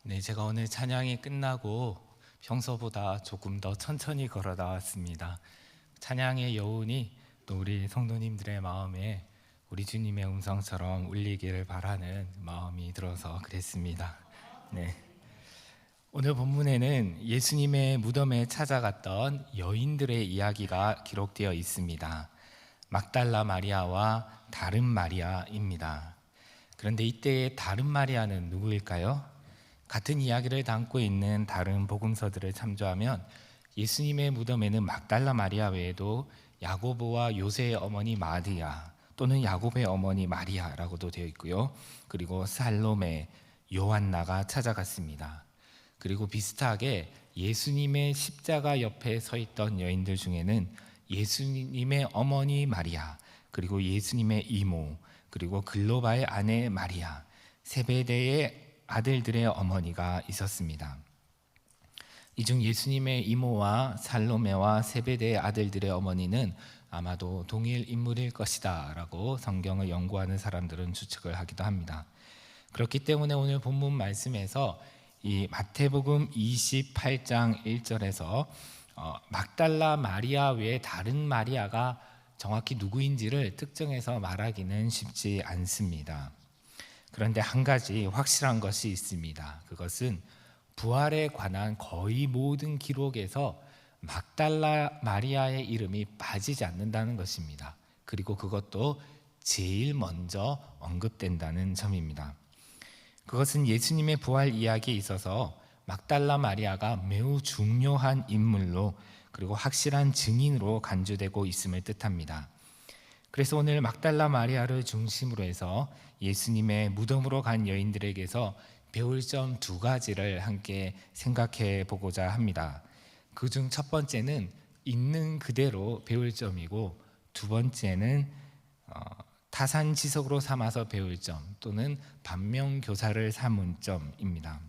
네, 제가 오늘 찬양이 끝나고 평소보다 조금 더 천천히 걸어 나왔습니다. 찬양의 여운이 또 우리 성도님들의 마음에 우리 주님의 음성처럼 울리기를 바라는 마음이 들어서 그랬습니다. 네, 오늘 본문에는 예수님의 무덤에 찾아갔던 여인들의 이야기가 기록되어 있습니다. 막달라 마리아와 다른 마리아입니다. 그런데 이때의 다른 마리아는 누구일까요? 같은 이야기를 담고 있는 다른 복음서들을 참조하면 예수님의 무덤에는 막달라 마리아 외에도 야고보와 요새의 어머니 마리아 또는 야곱의 어머니 마리아라고도 되어 있고요. 그리고 살로메, 요한나가 찾아갔습니다. 그리고 비슷하게 예수님의 십자가 옆에 서 있던 여인들 중에는 예수님의 어머니 마리아, 그리고 예수님의 이모, 그리고 글로바의 아내 마리아, 세베대의 아들들의 어머니가 있었습니다. 이 중 예수님의 이모와 살로메와 세베대의 아들들의 어머니는 아마도 동일 인물일 것이다 라고 성경을 연구하는 사람들은 추측을 하기도 합니다. 그렇기 때문에 오늘 본문 말씀에서 이 마태복음 28장 1절에서 막달라 마리아 외에 다른 마리아가 정확히 누구인지를 특정해서 말하기는 쉽지 않습니다. 그런데 한 가지 확실한 것이 있습니다. 그것은 부활에 관한 거의 모든 기록에서 막달라 마리아의 이름이 빠지지 않는다는 것입니다. 그리고 그것도 제일 먼저 언급된다는 점입니다. 그것은 예수님의 부활 이야기에 있어서 막달라 마리아가 매우 중요한 인물로 그리고 확실한 증인으로 간주되고 있음을 뜻합니다. 그래서 오늘 막달라 마리아를 중심으로 해서 예수님의 무덤으로 간 여인들에게서 배울 점 두 가지를 함께 생각해 보고자 합니다. 그중 첫 번째는 있는 그대로 배울 점이고, 두 번째는 타산지석으로 삼아서 배울 점 또는 반면교사를 삼은 점입니다.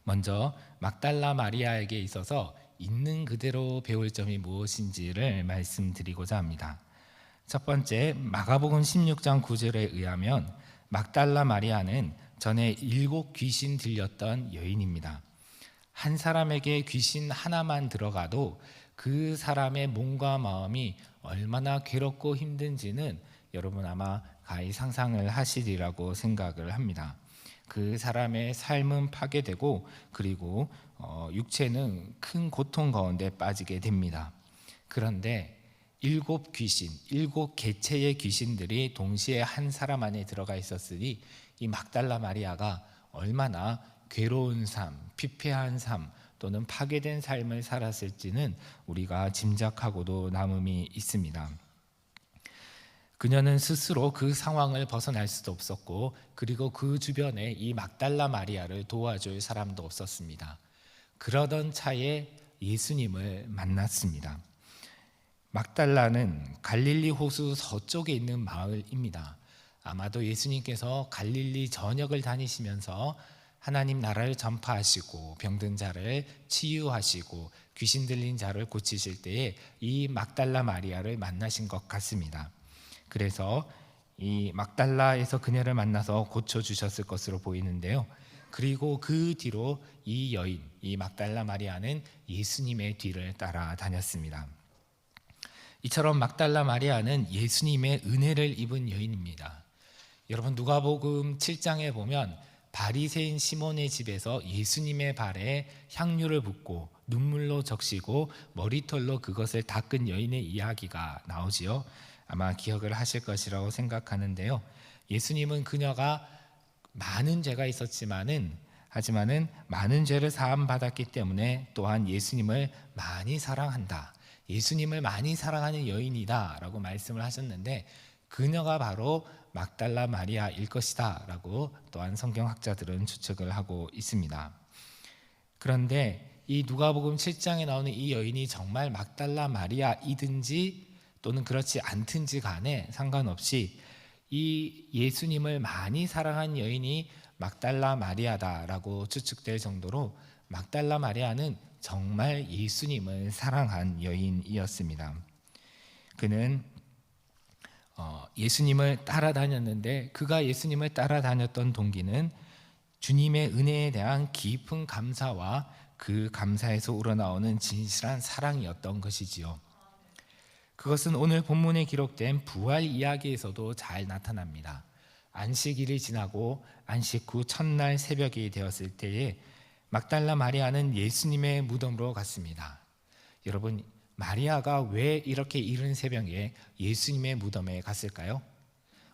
먼저 막달라 마리아에게 있어서 있는 그대로 배울 점이 무엇인지를 말씀드리고자 합니다. 첫 번째, 마가복음 16장 9절에 의하면 막달라 마리아는 전에 7 귀신 들렸던 여인입니다. 한 사람에게 귀신 하나만 들어가도 그 사람의 몸과 마음이 얼마나 괴롭고 힘든지는 여러분 아마 가히 상상을 하시리라고 생각을 합니다. 그 사람의 삶은 파괴되고 그리고 육체는 큰 고통 가운데 빠지게 됩니다. 그런데 7 귀신, 7 개체의 귀신들이 동시에 한 사람 안에 들어가 있었으니 이 막달라 마리아가 얼마나 괴로운 삶, 피폐한 삶 또는 파괴된 삶을 살았을지는 우리가 짐작하고도 남음이 있습니다. 그녀는 스스로 그 상황을 벗어날 수도 없었고, 그리고 그 주변에 이 막달라 마리아를 도와줄 사람도 없었습니다. 그러던 차에 예수님을 만났습니다. 막달라는 갈릴리 호수 서쪽에 있는 마을입니다. 아마도 예수님께서 갈릴리 전역을 다니시면서 하나님 나라를 전파하시고 병든 자를 치유하시고 귀신 들린 자를 고치실 때에 이 막달라 마리아를 만나신 것 같습니다. 그래서 이 막달라에서 그녀를 만나서 고쳐주셨을 것으로 보이는데요. 그리고 그 뒤로 이 여인, 이 막달라 마리아는 예수님의 뒤를 따라 다녔습니다. 이처럼 막달라 마리아는 예수님의 은혜를 입은 여인입니다. 여러분 누가복음 7장에 보면 바리새인 시몬의 집에서 예수님의 발에 향유를 붓고 눈물로 적시고 머리털로 그것을 닦은 여인의 이야기가 나오지요. 아마 기억을 하실 것이라고 생각하는데요. 예수님은 그녀가 많은 죄가 있었지만은 많은 죄를 사함 받았기 때문에 또한 예수님을 많이 사랑한다. 예수님을 많이 사랑하는 여인이다 라고 말씀을 하셨는데, 그녀가 바로 막달라 마리아일 것이다 라고 또한 성경학자들은 추측을 하고 있습니다. 그런데 이 누가복음 7장에 나오는 이 여인이 정말 막달라 마리아이든지 또는 그렇지 않든지 간에 상관없이 이 예수님을 많이 사랑한 여인이 막달라 마리아다라고 추측될 정도로 막달라 마리아는 정말 예수님을 사랑한 여인이었습니다. 그는 예수님을 따라다녔는데 그가 예수님을 따라다녔던 동기는 주님의 은혜에 대한 깊은 감사와 그 감사에서 우러나오는 진실한 사랑이었던 것이지요. 그것은 오늘 본문에 기록된 부활 이야기에서도 잘 나타납니다. 안식일이 지나고 안식 후 첫날 새벽이 되었을 때에 막달라 마리아는 예수님의 무덤으로 갔습니다. 여러분, 마리아가 왜 이렇게 이른 새벽에 예수님의 무덤에 갔을까요?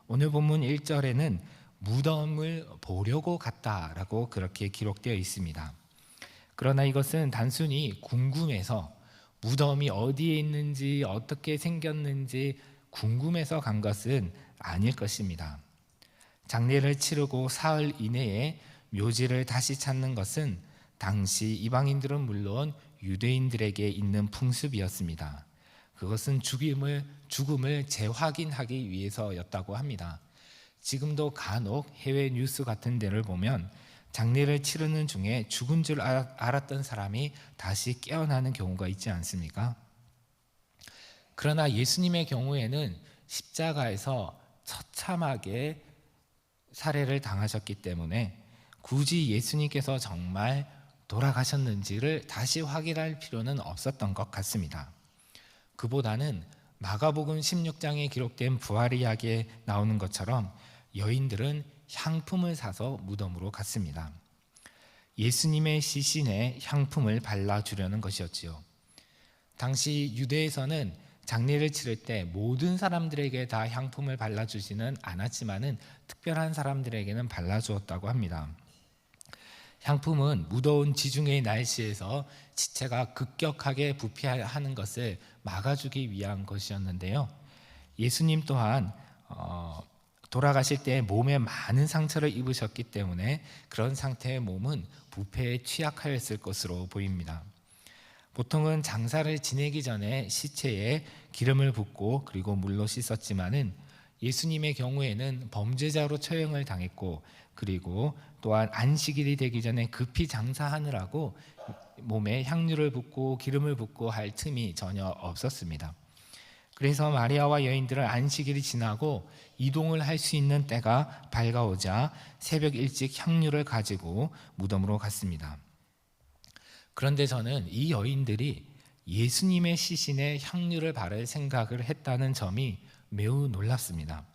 오늘 본문 1절에는 무덤을 보려고 갔다라고 그렇게 기록되어 있습니다. 그러나 이것은 단순히 궁금해서, 무덤이 어디에 있는지 어떻게 생겼는지 궁금해서 간 것은 아닐 것입니다. 장례를 치르고 사흘 이내에 묘지를 다시 찾는 것은 당시 이방인들은 물론 유대인들에게 있는 풍습이었습니다. 그것은 죽음을 재확인하기 위해서였다고 합니다. 지금도 간혹 해외 뉴스 같은 데를 보면 장례를 치르는 중에 죽은 줄 알았던 사람이 다시 깨어나는 경우가 있지 않습니까? 그러나 예수님의 경우에는 십자가에서 처참하게 살해를 당하셨기 때문에 굳이 예수님께서 정말 돌아가셨는지를 다시 확인할 필요는 없었던 것 같습니다. 그보다는 마가복음 16장에 기록된 부활 이야기에 나오는 것처럼 여인들은 향품을 사서 무덤으로 갔습니다. 예수님의 시신에 향품을 발라주려는 것이었지요. 당시 유대에서는 장례를 치를 때 모든 사람들에게 다 향품을 발라주지는 않았지만은 특별한 사람들에게는 발라주었다고 합니다. 향품은 무더운 지중해 날씨에서 지체가 급격하게 부패하는 것을 막아주기 위한 것이었는데요. 예수님 또한 돌아가실 때 몸에 많은 상처를 입으셨기 때문에 그런 상태의 몸은 부패에 취약하였을 것으로 보입니다. 보통은 장사를 지내기 전에 시체에 기름을 붓고 그리고 물로 씻었지만은 예수님의 경우에는 범죄자로 처형을 당했고, 그리고 또한 안식일이 되기 전에 급히 장사하느라고 몸에 향유를 붓고 기름을 붓고 할 틈이 전혀 없었습니다. 그래서 마리아와 여인들은 안식일이 지나고 이동을 할 수 있는 때가 밝아오자 새벽 일찍 향유를 가지고 무덤으로 갔습니다. 그런데 저는 이 여인들이 예수님의 시신에 향유를 바를 생각을 했다는 점이 매우 놀랍습니다.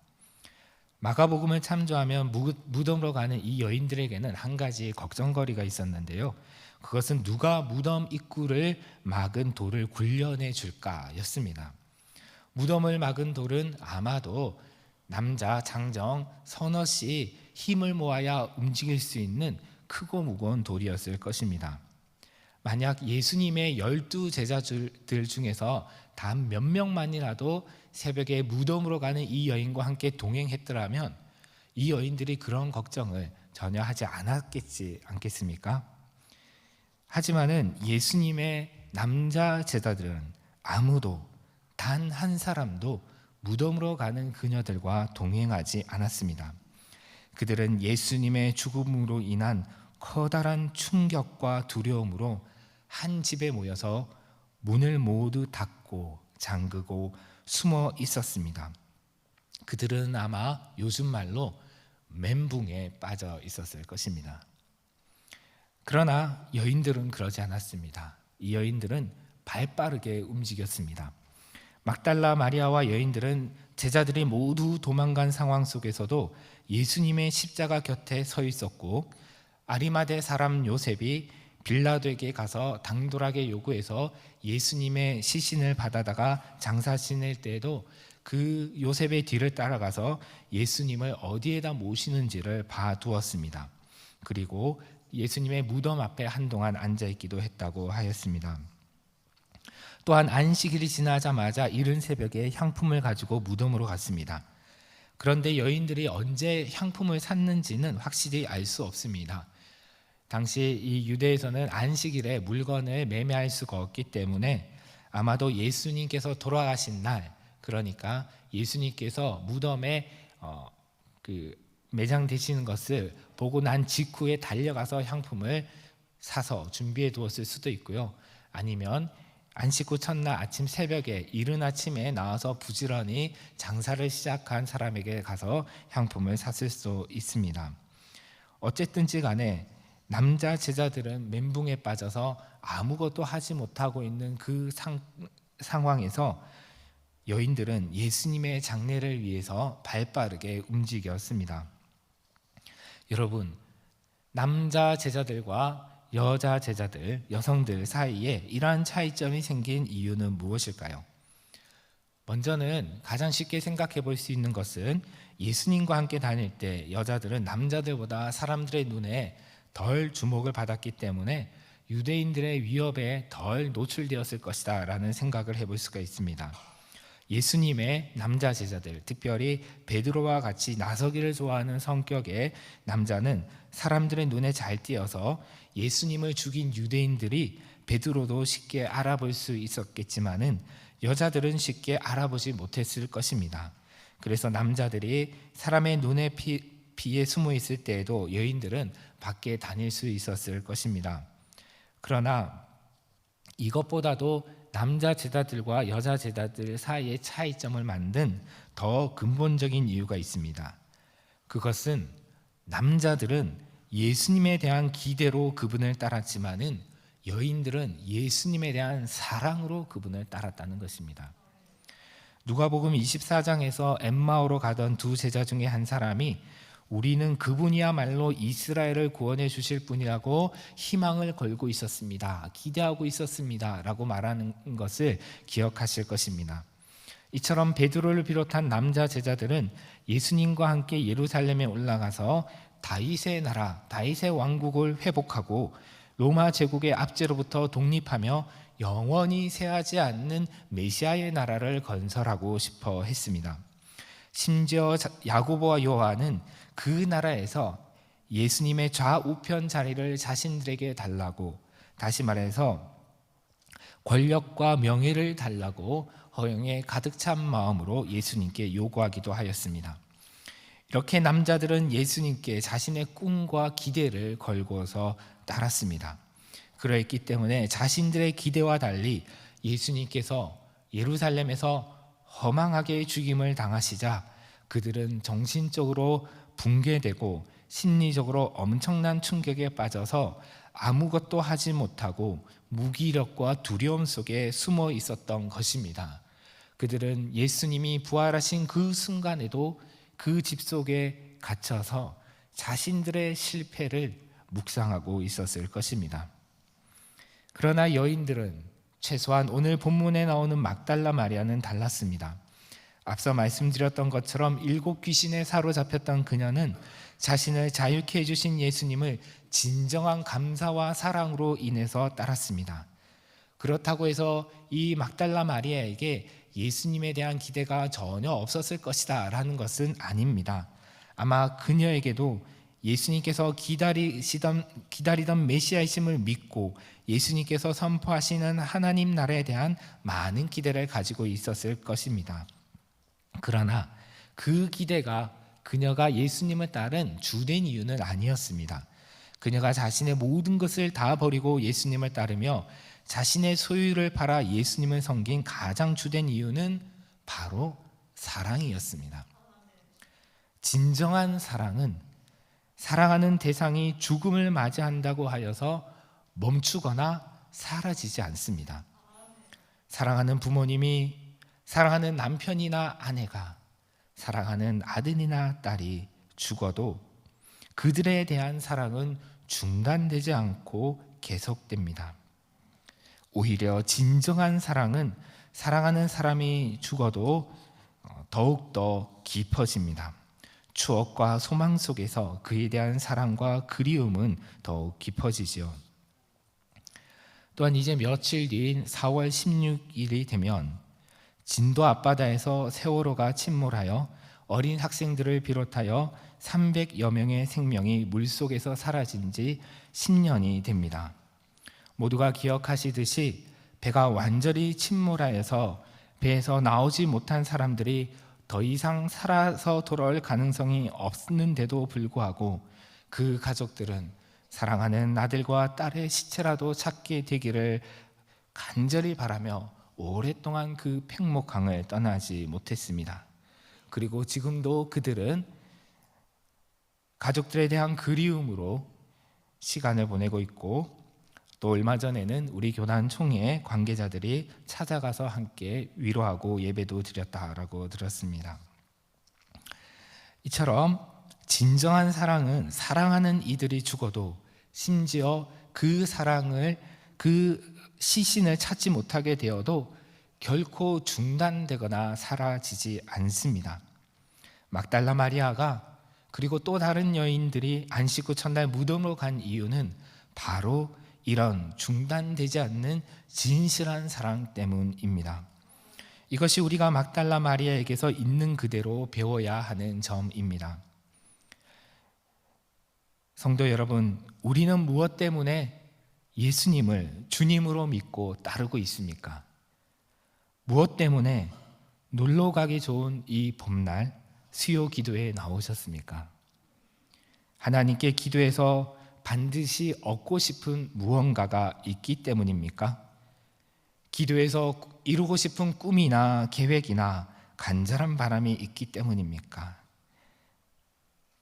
마가복음을 참조하면 무덤으로 가는 이 여인들에게는 한 가지 걱정거리가 있었는데요. 그것은 누가 무덤 입구를 막은 돌을 굴려내 줄까였습니다. 무덤을 막은 돌은 아마도 남자 장정 서너씩 힘을 모아야 움직일 수 있는 크고 무거운 돌이었을 것입니다. 만약 예수님의 12제자들 중에서 단 몇 명만이라도 새벽에 무덤으로 가는 이 여인과 함께 동행했더라면 이 여인들이 그런 걱정을 전혀 하지 않겠습니까? 하지만은 예수님의 남자 제자들은 아무도, 단 한 사람도 무덤으로 가는 그녀들과 동행하지 않았습니다. 그들은 예수님의 죽음으로 인한 커다란 충격과 두려움으로 한 집에 모여서 문을 모두 닫고 잠그고 숨어 있었습니다. 그들은 아마 요즘 말로 멘붕에 빠져 있었을 것입니다. 그러나 여인들은 그러지 않았습니다. 이 여인들은 발빠르게 움직였습니다. 막달라 마리아와 여인들은 제자들이 모두 도망간 상황 속에서도 예수님의 십자가 곁에 서 있었고, 아리마대 사람 요셉이 빌라도에게 가서 당돌하게 요구해서 예수님의 시신을 받아다가 장사 지낼 때에도 그 요셉의 뒤를 따라가서 예수님을 어디에다 모시는지를 봐두었습니다. 그리고 예수님의 무덤 앞에 한동안 앉아있기도 했다고 하였습니다. 또한 안식일이 지나자마자 이른 새벽에 향품을 가지고 무덤으로 갔습니다. 그런데 여인들이 언제 향품을 샀는지는 확실히 알 수 없습니다. 당시 이 유대에서는 안식일에 물건을 매매할 수가 없기 때문에 아마도 예수님께서 돌아가신 날, 그러니까 예수님께서 무덤에 매장되시는 것을 보고 난 직후에 달려가서 향품을 사서 준비해 두었을 수도 있고요. 아니면 안식 후 첫날 아침 새벽에 이른 아침에 나와서 부지런히 장사를 시작한 사람에게 가서 향품을 샀을 수 있습니다. 어쨌든지 간에 남자 제자들은 멘붕에 빠져서 아무것도 하지 못하고 있는 그 상황에서 여인들은 예수님의 장례를 위해서 발빠르게 움직였습니다. 여러분, 남자 제자들과 여자 제자들, 여성들 사이에 이러한 차이점이 생긴 이유는 무엇일까요? 먼저는 가장 쉽게 생각해 볼 수 있는 것은 예수님과 함께 다닐 때 여자들은 남자들보다 사람들의 눈에 덜 주목을 받았기 때문에 유대인들의 위협에 덜 노출되었을 것이다 라는 생각을 해볼 수가 있습니다. 예수님의 남자 제자들, 특별히 베드로와 같이 나서기를 좋아하는 성격의 남자는 사람들의 눈에 잘 띄어서 예수님을 죽인 유대인들이 베드로도 쉽게 알아볼 수 있었겠지만은 여자들은 쉽게 알아보지 못했을 것입니다. 그래서 남자들이 사람의 눈에 비에 숨어 있을 때에도 여인들은 밖에 다닐 수 있었을 것입니다. 그러나 이것보다도 남자 제자들과 여자 제자들 사이의 차이점을 만든 더 근본적인 이유가 있습니다. 그것은 남자들은 예수님에 대한 기대로 그분을 따랐지만은 여인들은 예수님에 대한 사랑으로 그분을 따랐다는 것입니다. 누가복음 24장에서 엠마오로 가던 두 제자 중에 한 사람이 우리는 그분이야말로 이스라엘을 구원해 주실 분이라고 희망을 걸고 있었습니다. 기대하고 있었습니다. 라고 말하는 것을 기억하실 것입니다. 이처럼 베드로를 비롯한 남자 제자들은 예수님과 함께 예루살렘에 올라가서 다윗의 나라, 다윗의 왕국을 회복하고 로마 제국의 압제로부터 독립하며 영원히 쇠하지 않는 메시아의 나라를 건설하고 싶어 했습니다. 심지어 야고보와 요한은 그 나라에서 예수님의 좌우편 자리를 자신들에게 달라고, 다시 말해서 권력과 명예를 달라고 허영에 가득 찬 마음으로 예수님께 요구하기도 하였습니다. 이렇게 남자들은 예수님께 자신의 꿈과 기대를 걸고서 따랐습니다. 그러했기 때문에 자신들의 기대와 달리 예수님께서 예루살렘에서 허망하게 죽임을 당하시자 그들은 정신적으로 붕괴되고 심리적으로 엄청난 충격에 빠져서 아무것도 하지 못하고 무기력과 두려움 속에 숨어 있었던 것입니다. 그들은 예수님이 부활하신 그 순간에도 그 집 속에 갇혀서 자신들의 실패를 묵상하고 있었을 것입니다. 그러나 여인들은 최소한 오늘 본문에 나오는 막달라 마리아는 달랐습니다. 앞서 말씀드렸던 것처럼 7 귀신에 사로잡혔던 그녀는 자신을 자유케 해주신 예수님을 진정한 감사와 사랑으로 인해서 따랐습니다. 그렇다고 해서 이 막달라 마리아에게 예수님에 대한 기대가 전혀 없었을 것이다 라는 것은 아닙니다. 아마 그녀에게도 예수님께서 기다리던 메시아이심을 믿고 예수님께서 선포하시는 하나님 나라에 대한 많은 기대를 가지고 있었을 것입니다. 그러나 그 기대가 그녀가 예수님을 따른 주된 이유는 아니었습니다. 그녀가 자신의 모든 것을 다 버리고 예수님을 따르며 자신의 소유를 팔아 예수님을 섬긴 가장 주된 이유는 바로 사랑이었습니다. 진정한 사랑은 사랑하는 대상이 죽음을 맞이한다고 하여서 멈추거나 사라지지 않습니다. 사랑하는 부모님이, 사랑하는 남편이나 아내가, 사랑하는 아들이나 딸이 죽어도 그들에 대한 사랑은 중단되지 않고 계속됩니다. 오히려 진정한 사랑은 사랑하는 사람이 죽어도 더욱더 깊어집니다. 추억과 소망 속에서 그에 대한 사랑과 그리움은 더욱 깊어지죠. 또한 이제 며칠 뒤인 4월 16일이 되면 진도 앞바다에서 세월호가 침몰하여 어린 학생들을 비롯하여 300여 명의 생명이 물속에서 사라진 지 10년이 됩니다. 모두가 기억하시듯이 배가 완전히 침몰하여서 배에서 나오지 못한 사람들이 더 이상 살아서 돌아올 가능성이 없는데도 불구하고 그 가족들은 사랑하는 아들과 딸의 시체라도 찾게 되기를 간절히 바라며 오랫동안 그 팽목항을 떠나지 못했습니다. 그리고 지금도 그들은 가족들에 대한 그리움으로 시간을 보내고 있고, 또 얼마 전에는 우리 교단 총회 관계자들이 찾아가서 함께 위로하고 예배도 드렸다라고 들었습니다. 이처럼 진정한 사랑은 사랑하는 이들이 죽어도 심지어 그 사랑을, 그 시신을 찾지 못하게 되어도 결코 중단되거나 사라지지 않습니다. 막달라 마리아가 그리고 또 다른 여인들이 안식 후 첫날 무덤으로 간 이유는 바로 이런 중단되지 않는 진실한 사랑 때문입니다. 이것이 우리가 막달라 마리아에게서 있는 그대로 배워야 하는 점입니다. 성도 여러분, 우리는 무엇 때문에 예수님을 주님으로 믿고 따르고 있습니까? 무엇 때문에 놀러 가기 좋은 이 봄날 수요 기도에 나오셨습니까? 하나님께 기도해서 반드시 얻고 싶은 무언가가 있기 때문입니까? 기도해서 이루고 싶은 꿈이나 계획이나 간절한 바람이 있기 때문입니까?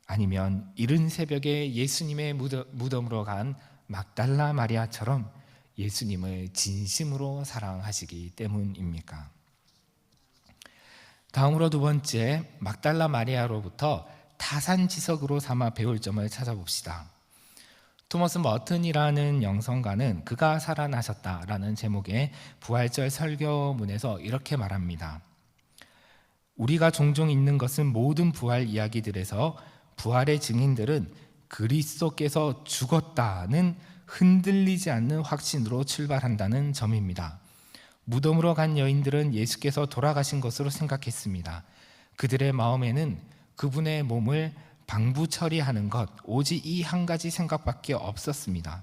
아니면 이른 새벽에 예수님의 무덤으로 간 막달라 마리아처럼 예수님을 진심으로 사랑하시기 때문입니까? 다음으로 두 번째, 막달라 마리아로부터 타산지석으로 삼아 배울 점을 찾아봅시다. 토머스 머튼이라는 영성가는 그가 살아나셨다라는 제목의 부활절 설교문에서 이렇게 말합니다. 우리가 종종 읽는 것은 모든 부활 이야기들에서 부활의 증인들은 그리스도께서 죽었다는 흔들리지 않는 확신으로 출발한다는 점입니다. 무덤으로 간 여인들은 예수께서 돌아가신 것으로 생각했습니다. 그들의 마음에는 그분의 몸을 방부 처리하는 것, 오직 이 한 가지 생각밖에 없었습니다.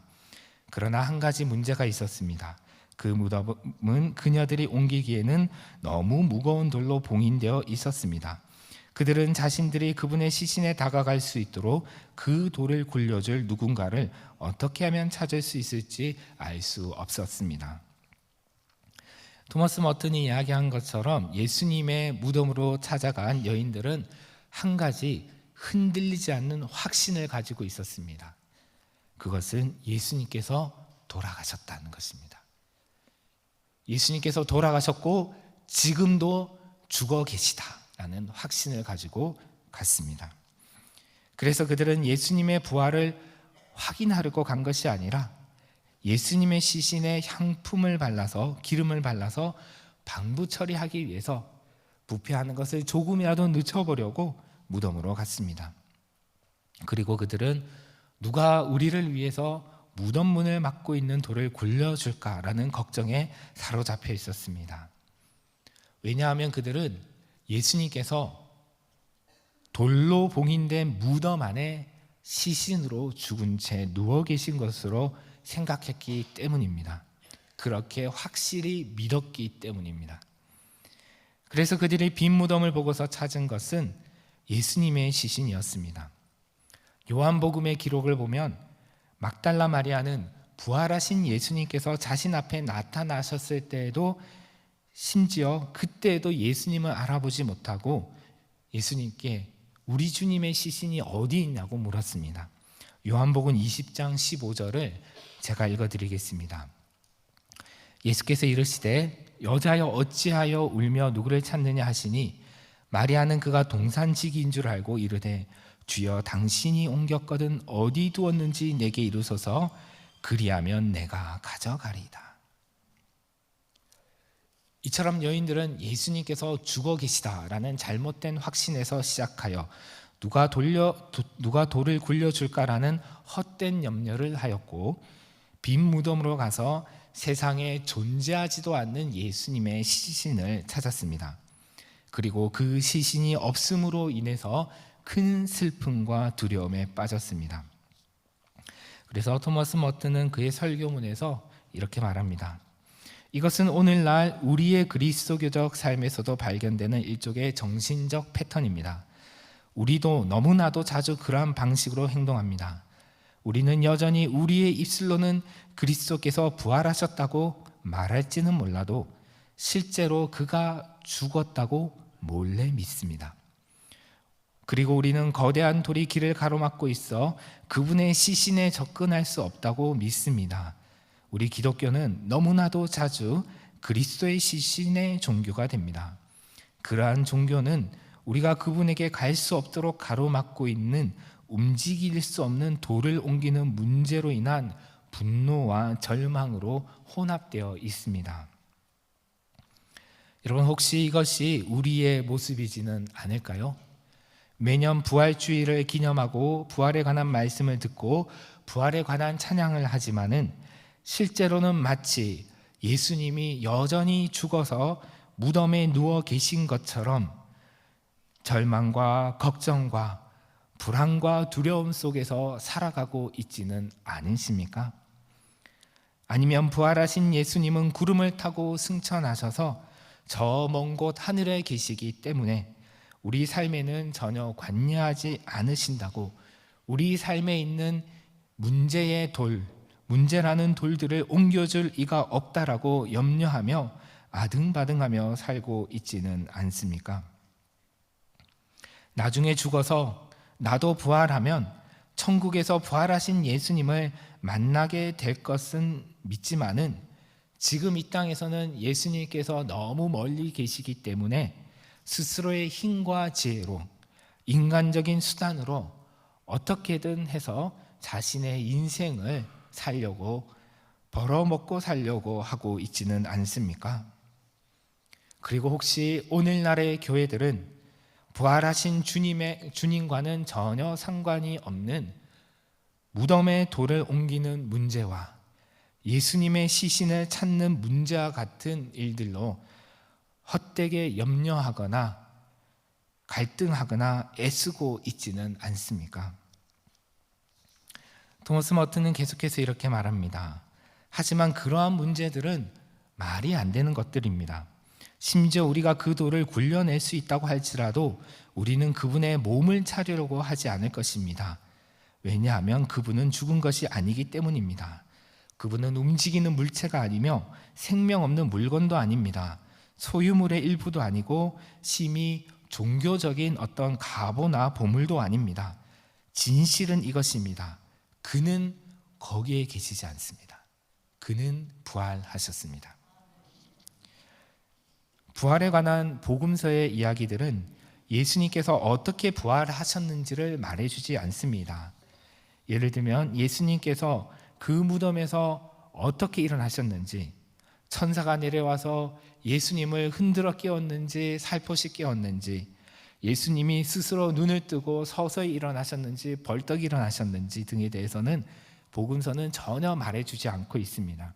그러나 한 가지 문제가 있었습니다. 그 무덤은 그녀들이 옮기기에는 너무 무거운 돌로 봉인되어 있었습니다. 그들은 자신들이 그분의 시신에 다가갈 수 있도록 그 돌을 굴려줄 누군가를 어떻게 하면 찾을 수 있을지 알 수 없었습니다. 토머스 머튼이 이야기한 것처럼 예수님의 무덤으로 찾아간 여인들은 한 가지 흔들리지 않는 확신을 가지고 있었습니다. 그것은 예수님께서 돌아가셨다는 것입니다. 예수님께서 돌아가셨고 지금도 죽어 계시다라는 확신을 가지고 갔습니다. 그래서 그들은 예수님의 부활을 확인하려고 간 것이 아니라 예수님의 시신에 향품을 발라서, 기름을 발라서 방부 처리하기 위해서 부패하는 것을 조금이라도 늦춰보려고 무덤으로 갔습니다. 그리고 그들은 누가 우리를 위해서 무덤 문을 막고 있는 돌을 굴려줄까라는 걱정에 사로잡혀 있었습니다. 왜냐하면 그들은 예수님께서 돌로 봉인된 무덤 안에 시신으로 죽은 채 누워 계신 것으로 생각했기 때문입니다. 그렇게 확실히 믿었기 때문입니다. 그래서 그들이 빈 무덤을 보고서 찾은 것은 예수님의 시신이었습니다. 요한복음의 기록을 보면 막달라 마리아는 부활하신 예수님께서 자신 앞에 나타나셨을 때에도, 심지어 그때에도 예수님을 알아보지 못하고 예수님께 우리 주님의 시신이 어디 있냐고 물었습니다. 요한복음 20장 15절을 제가 읽어드리겠습니다. 예수께서 이르시되 여자여 어찌하여 울며 누구를 찾느냐 하시니 마리아는 그가 동산지기인 줄 알고 이르되 주여 당신이 옮겼거든 어디 두었는지 내게 이루소서 그리하면 내가 가져가리이다. 이처럼 여인들은 예수님께서 죽어 계시다라는 잘못된 확신에서 시작하여 누가 돌을 굴려줄까라는 헛된 염려를 하였고, 빈 무덤으로 가서 세상에 존재하지도 않는 예수님의 시신을 찾았습니다. 그리고 그 시신이 없음으로 인해서 큰 슬픔과 두려움에 빠졌습니다. 그래서 토머스 머튼은 그의 설교문에서 이렇게 말합니다. 이것은 오늘날 우리의 그리스도교적 삶에서도 발견되는 일종의 정신적 패턴입니다. 우리도 너무나도 자주 그러한 방식으로 행동합니다. 우리는 여전히 우리의 입술로는 그리스도께서 부활하셨다고 말할지는 몰라도 실제로 그가 죽었다고 몰래 믿습니다. 그리고 우리는 거대한 돌이 길을 가로막고 있어 그분의 시신에 접근할 수 없다고 믿습니다. 우리 기독교는 너무나도 자주 그리스도의 시신의 종교가 됩니다. 그러한 종교는 우리가 그분에게 갈 수 없도록 가로막고 있는 움직일 수 없는 돌을 옮기는 문제로 인한 분노와 절망으로 혼합되어 있습니다. 여러분, 혹시 이것이 우리의 모습이지는 않을까요? 매년 부활주의를 기념하고 부활에 관한 말씀을 듣고 부활에 관한 찬양을 하지만은 실제로는 마치 예수님이 여전히 죽어서 무덤에 누워 계신 것처럼 절망과 걱정과 불안과 두려움 속에서 살아가고 있지는 않으십니까? 아니면 부활하신 예수님은 구름을 타고 승천하셔서 저 먼 곳 하늘에 계시기 때문에 우리 삶에는 전혀 관여하지 않으신다고, 우리 삶에 있는 문제라는 돌들을 옮겨줄 이가 없다라고 염려하며 아등바등하며 살고 있지는 않습니까? 나중에 죽어서 나도 부활하면 천국에서 부활하신 예수님을 만나게 될 것은 믿지만은 지금 이 땅에서는 예수님께서 너무 멀리 계시기 때문에 스스로의 힘과 지혜로, 인간적인 수단으로 어떻게든 해서 자신의 인생을 살려고, 벌어먹고 살려고 하고 있지는 않습니까? 그리고 혹시 오늘날의 교회들은 부활하신 주님과는 전혀 상관이 없는 무덤에 돌을 옮기는 문제와 예수님의 시신을 찾는 문제와 같은 일들로 헛되게 염려하거나 갈등하거나 애쓰고 있지는 않습니까? 토마스 머튼은 계속해서 이렇게 말합니다. 하지만 그러한 문제들은 말이 안 되는 것들입니다. 심지어 우리가 그 돌을 굴려낼 수 있다고 할지라도 우리는 그분의 몸을 차리려고 하지 않을 것입니다. 왜냐하면 그분은 죽은 것이 아니기 때문입니다. 그분은 움직이는 물체가 아니며 생명 없는 물건도 아닙니다. 소유물의 일부도 아니고 심히 종교적인 어떤 가보나 보물도 아닙니다. 진실은 이것입니다. 그는 거기에 계시지 않습니다. 그는 부활하셨습니다. 부활에 관한 복음서의 이야기들은 예수님께서 어떻게 부활하셨는지를 말해주지 않습니다. 예를 들면 예수님께서 그 무덤에서 어떻게 일어나셨는지, 천사가 내려와서 예수님을 흔들어 깨웠는지 살포시 깨웠는지, 예수님이 스스로 눈을 뜨고 서서히 일어나셨는지 벌떡 일어나셨는지 등에 대해서는 복음서는 전혀 말해주지 않고 있습니다.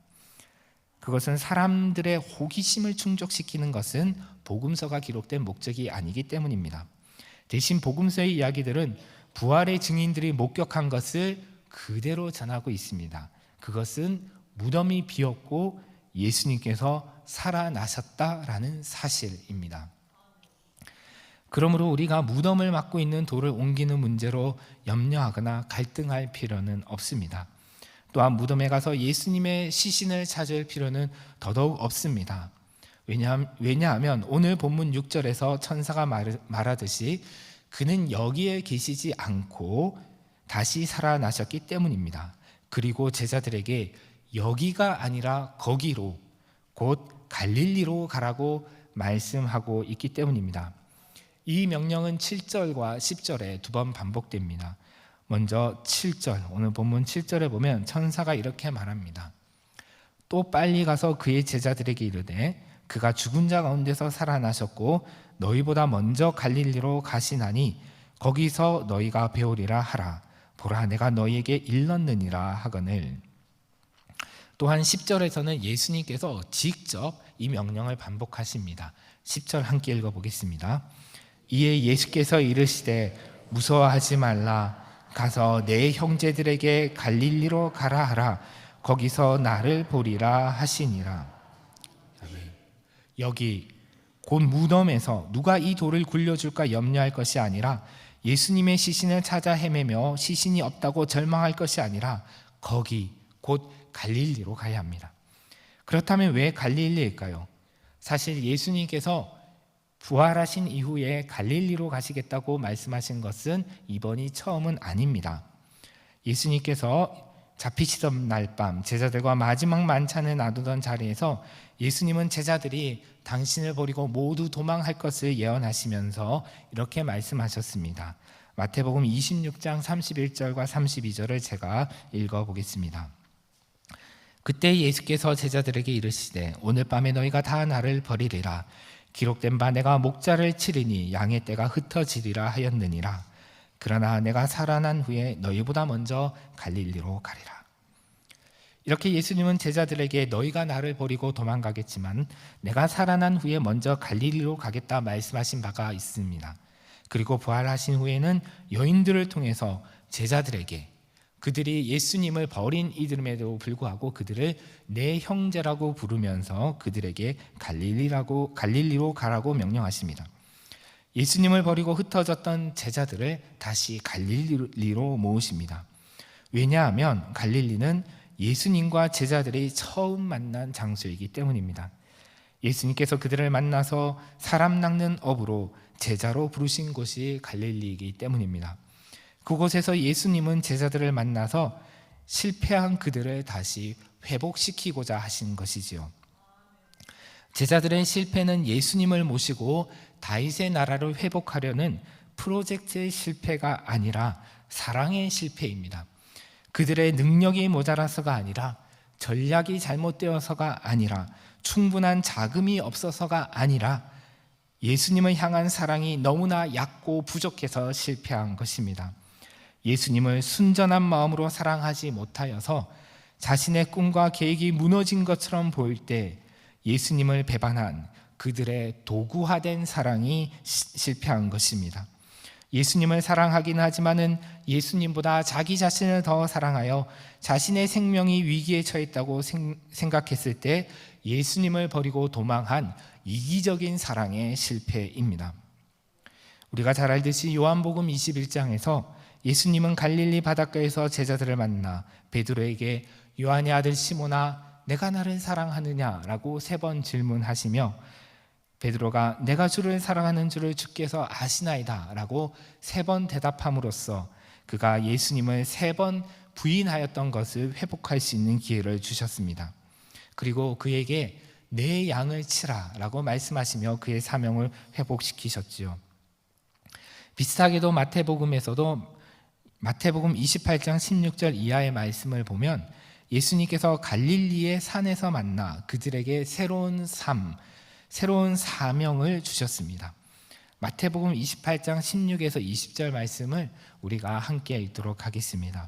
그것은 사람들의 호기심을 충족시키는 것은 복음서가 기록된 목적이 아니기 때문입니다. 대신 복음서의 이야기들은 부활의 증인들이 목격한 것을 그대로 전하고 있습니다. 그것은 무덤이 비었고 예수님께서 살아나셨다라는 사실입니다. 그러므로 우리가 무덤을 막고 있는 돌을 옮기는 문제로 염려하거나 갈등할 필요는 없습니다. 또한 무덤에 가서 예수님의 시신을 찾을 필요는 더더욱 없습니다. 왜냐하면 오늘 본문 6절에서 천사가 말하듯이 그는 여기에 계시지 않고 다시 살아나셨기 때문입니다. 그리고 제자들에게 여기가 아니라 거기로, 곧 갈릴리로 가라고 말씀하고 있기 때문입니다. 이 명령은 7절과 10절에 두 번 반복됩니다. 먼저 7절, 오늘 본문 7절에 보면 천사가 이렇게 말합니다. 또 빨리 가서 그의 제자들에게 이르되 그가 죽은 자 가운데서 살아나셨고 너희보다 먼저 갈릴리로 가시나니 거기서 너희가 배우리라 하라. 보라, 내가 너희에게 일렀느니라 하거늘. 또한 10절에서는 예수님께서 직접 이 명령을 반복하십니다. 10절 함께 읽어보겠습니다. 이에 예수께서 이르시되 무서워하지 말라. 가서 내 형제들에게 갈릴리로 가라 하라. 거기서 나를 보리라 하시니라. 여기 곧 무덤에서 누가 이 돌을 굴려줄까 염려할 것이 아니라, 예수님의 시신을 찾아 헤매며 시신이 없다고 절망할 것이 아니라 거기 곧 갈릴리로 가야 합니다. 그렇다면 왜 갈릴리일까요? 사실 예수님께서 부활하신 이후에 갈릴리로 가시겠다고 말씀하신 것은 이번이 처음은 아닙니다. 예수님께서 잡히시던 날 밤 제자들과 마지막 만찬을 나누던 자리에서 예수님은 제자들이 당신을 버리고 모두 도망할 것을 예언하시면서 이렇게 말씀하셨습니다. 마태복음 26장 31절과 32절을 제가 읽어보겠습니다. 그때 예수께서 제자들에게 이르시되 오늘 밤에 너희가 다 나를 버리리라. 기록된 바 내가 목자를 치리니 양의 떼가 흩어지리라 하였느니라. 그러나 내가 살아난 후에 너희보다 먼저 갈릴리로 가리라. 이렇게 예수님은 제자들에게 너희가 나를 버리고 도망가겠지만 내가 살아난 후에 먼저 갈릴리로 가겠다 말씀하신 바가 있습니다. 그리고 부활하신 후에는 여인들을 통해서 제자들에게 그들이 예수님을 버린 이름에도 불구하고 그들을 내 형제라고 부르면서 그들에게 갈릴리로 가라고 명령하십니다. 예수님을 버리고 흩어졌던 제자들을 다시 갈릴리로 모으십니다. 왜냐하면 갈릴리는 예수님과 제자들이 처음 만난 장소이기 때문입니다. 예수님께서 그들을 만나서 사람 낚는 업으로 제자로 부르신 곳이 갈릴리이기 때문입니다. 그곳에서 예수님은 제자들을 만나서 실패한 그들을 다시 회복시키고자 하신 것이지요. 제자들의 실패는 예수님을 모시고 다윗의 나라를 회복하려는 프로젝트의 실패가 아니라 사랑의 실패입니다. 그들의 능력이 모자라서가 아니라 전략이 잘못되어서가 아니라 충분한 자금이 없어서가 아니라 예수님을 향한 사랑이 너무나 얕고 부족해서 실패한 것입니다. 예수님을 순전한 마음으로 사랑하지 못하여서 자신의 꿈과 계획이 무너진 것처럼 보일 때 예수님을 배반한 그들의 도구화된 사랑이 실패한 것입니다. 예수님을 사랑하긴 하지만은 예수님보다 자기 자신을 더 사랑하여 자신의 생명이 위기에 처했다고 생각했을 때 예수님을 버리고 도망한 이기적인 사랑의 실패입니다. 우리가 잘 알듯이 요한복음 21장에서 예수님은 갈릴리 바닷가에서 제자들을 만나 베드로에게 요한의 아들 시몬아 내가 나를 사랑하느냐라고 3번 질문하시며 베드로가 내가 주를 사랑하는 줄을 주께서 아시나이다 라고 3번 대답함으로써 그가 예수님을 3번 부인하였던 것을 회복할 수 있는 기회를 주셨습니다. 그리고 그에게 내 양을 치라 라고 말씀하시며 그의 사명을 회복시키셨지요. 비슷하게도 마태복음에서도 마태복음 28장 16절 이하의 말씀을 보면 예수님께서 갈릴리의 산에서 만나 그들에게 새로운 사명을 주셨습니다. 마태복음 28장 16에서 20절 말씀을 우리가 함께 읽도록 하겠습니다.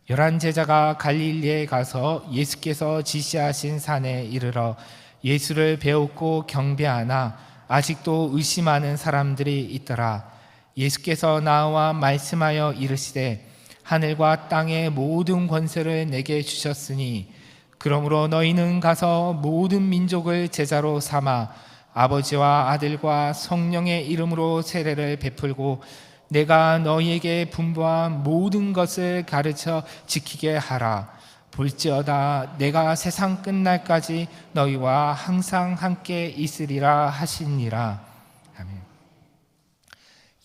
11 제자가 갈릴리에 가서 예수께서 지시하신 산에 이르러 예수를 배웠고 경배하나 아직도 의심하는 사람들이 있더라. 예수께서 나와 말씀하여 이르시되 하늘과 땅의 모든 권세를 내게 주셨으니 그러므로 너희는 가서 모든 민족을 제자로 삼아 아버지와 아들과 성령의 이름으로 세례를 베풀고 내가 너희에게 분부한 모든 것을 가르쳐 지키게 하라. 볼지어다 내가 세상 끝날까지 너희와 항상 함께 있으리라 하시니라. 아멘.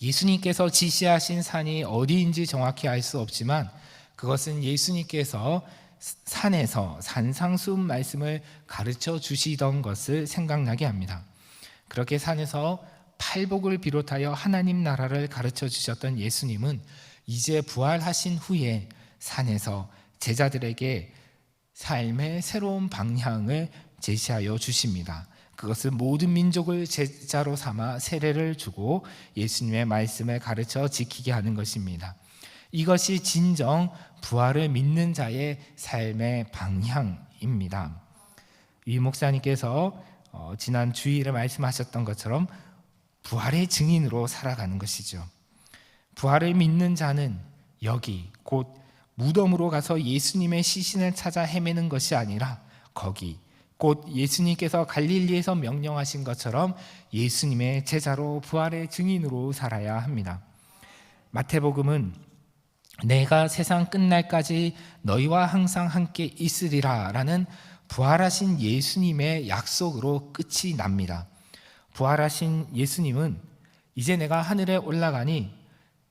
예수님께서 지시하신 산이 어디인지 정확히 알 수 없지만 그것은 예수님께서 산에서 산상수훈 말씀을 가르쳐 주시던 것을 생각나게 합니다. 그렇게 산에서 팔복을 비롯하여 하나님 나라를 가르쳐 주셨던 예수님은 이제 부활하신 후에 산에서 제자들에게 삶의 새로운 방향을 제시하여 주십니다. 그것은 모든 민족을 제자로 삼아 세례를 주고 예수님의 말씀을 가르쳐 지키게 하는 것입니다. 이것이 진정 부활을 믿는 자의 삶의 방향입니다. 이 목사님께서 지난 주일에 말씀하셨던 것처럼 부활의 증인으로 살아가는 것이죠. 부활을 믿는 자는 여기 곧 무덤으로 가서 예수님의 시신을 찾아 헤매는 것이 아니라 거기 곧 예수님께서 갈릴리에서 명령하신 것처럼 예수님의 제자로 부활의 증인으로 살아야 합니다. 마태복음은 내가 세상 끝날까지 너희와 항상 함께 있으리라 라는 부활하신 예수님의 약속으로 끝이 납니다. 부활하신 예수님은 이제 내가 하늘에 올라가니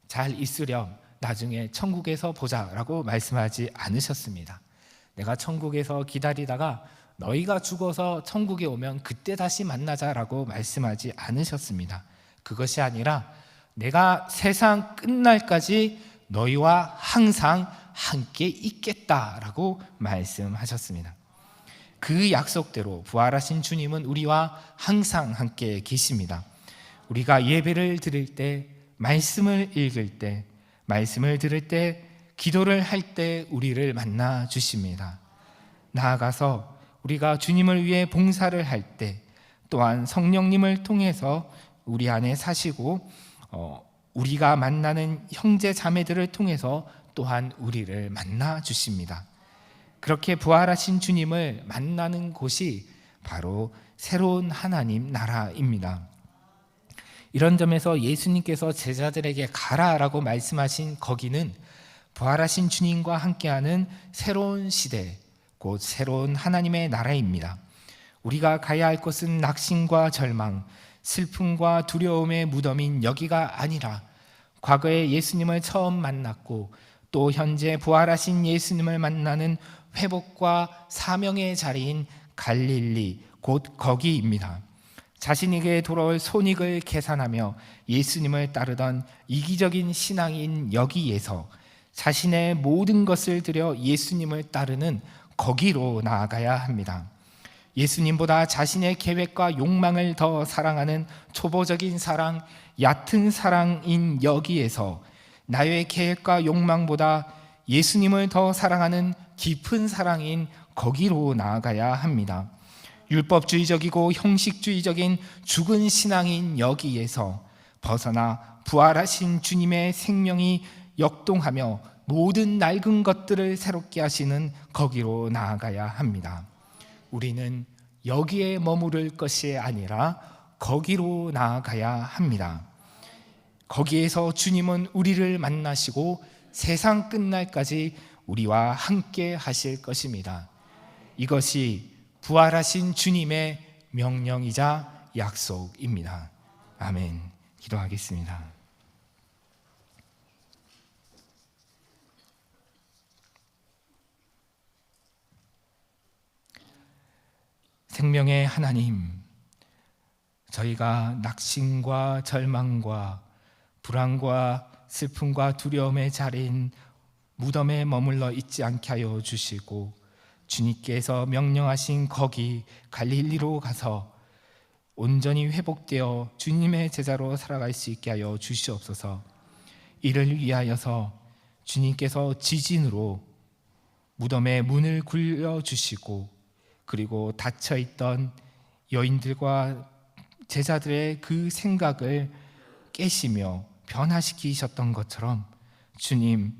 잘 있으렴, 나중에 천국에서 보자라고 말씀하지 않으셨습니다. 내가 천국에서 기다리다가 너희가 죽어서 천국에 오면 그때 다시 만나자라고 말씀하지 않으셨습니다. 그것이 아니라 내가 세상 끝날까지 너희와 항상 함께 있겠다라고 말씀하셨습니다. 그 약속대로 부활하신 주님은 우리와 항상 함께 계십니다. 우리가 예배를 드릴 때, 말씀을 읽을 때, 말씀을 들을 때, 기도를 할 때 우리를 만나 주십니다. 나아가서 우리가 주님을 위해 봉사를 할 때, 또한 성령님을 통해서 우리 안에 사시고 우리가 만나는 형제 자매들을 통해서 또한 우리를 만나 주십니다. 그렇게 부활하신 주님을 만나는 곳이 바로 새로운 하나님 나라입니다. 이런 점에서 예수님께서 제자들에게 가라라고 말씀하신 거기는 부활하신 주님과 함께하는 새로운 시대, 곧 새로운 하나님의 나라입니다. 우리가 가야 할 곳은 낙심과 절망, 슬픔과 두려움의 무덤인 여기가 아니라 과거에 예수님을 처음 만났고 또 현재 부활하신 예수님을 만나는 회복과 사명의 자리인 갈릴리, 곧 거기입니다. 자신에게 돌아올 손익을 계산하며 예수님을 따르던 이기적인 신앙인 여기에서 자신의 모든 것을 들여 예수님을 따르는 거기로 나아가야 합니다. 예수님보다 자신의 계획과 욕망을 더 사랑하는 초보적인 사랑, 얕은 사랑인 여기에서 나의 계획과 욕망보다 예수님을 더 사랑하는 깊은 사랑인 거기로 나아가야 합니다. 율법주의적이고 형식주의적인 죽은 신앙인 여기에서 벗어나 부활하신 주님의 생명이 역동하며 모든 낡은 것들을 새롭게 하시는 거기로 나아가야 합니다. 우리는 여기에 머무를 것이 아니라 거기로 나아가야 합니다. 거기에서 주님은 우리를 만나시고 세상 끝날까지 우리와 함께 하실 것입니다. 이것이 부활하신 주님의 명령이자 약속입니다. 아멘. 기도하겠습니다. 생명의 하나님, 저희가 낙심과 절망과 불안과 슬픔과 두려움의 자리인 무덤에 머물러 있지 않게 하여 주시고 주님께서 명령하신 거기 갈릴리로 가서 온전히 회복되어 주님의 제자로 살아갈 수 있게 하여 주시옵소서. 이를 위하여서 주님께서 지진으로 무덤의 문을 굴려주시고 그리고 닫혀있던 여인들과 제자들의 그 생각을 깨시며 변화시키셨던 것처럼 주님,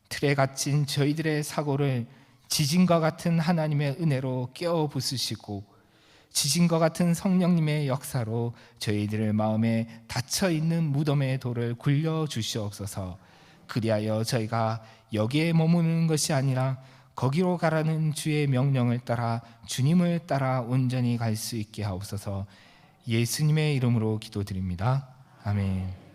틀에 갇힌 저희들의 사고를 지진과 같은 하나님의 은혜로 깨어 부수시고 지진과 같은 성령님의 역사로 저희들의 마음에 닫혀있는 무덤의 돌을 굴려주시옵소서. 그리하여 저희가 여기에 머무는 것이 아니라 거기로 가라는 주의 명령을 따라 주님을 따라 온전히 갈 수 있게 하옵소서. 예수님의 이름으로 기도드립니다. 아멘.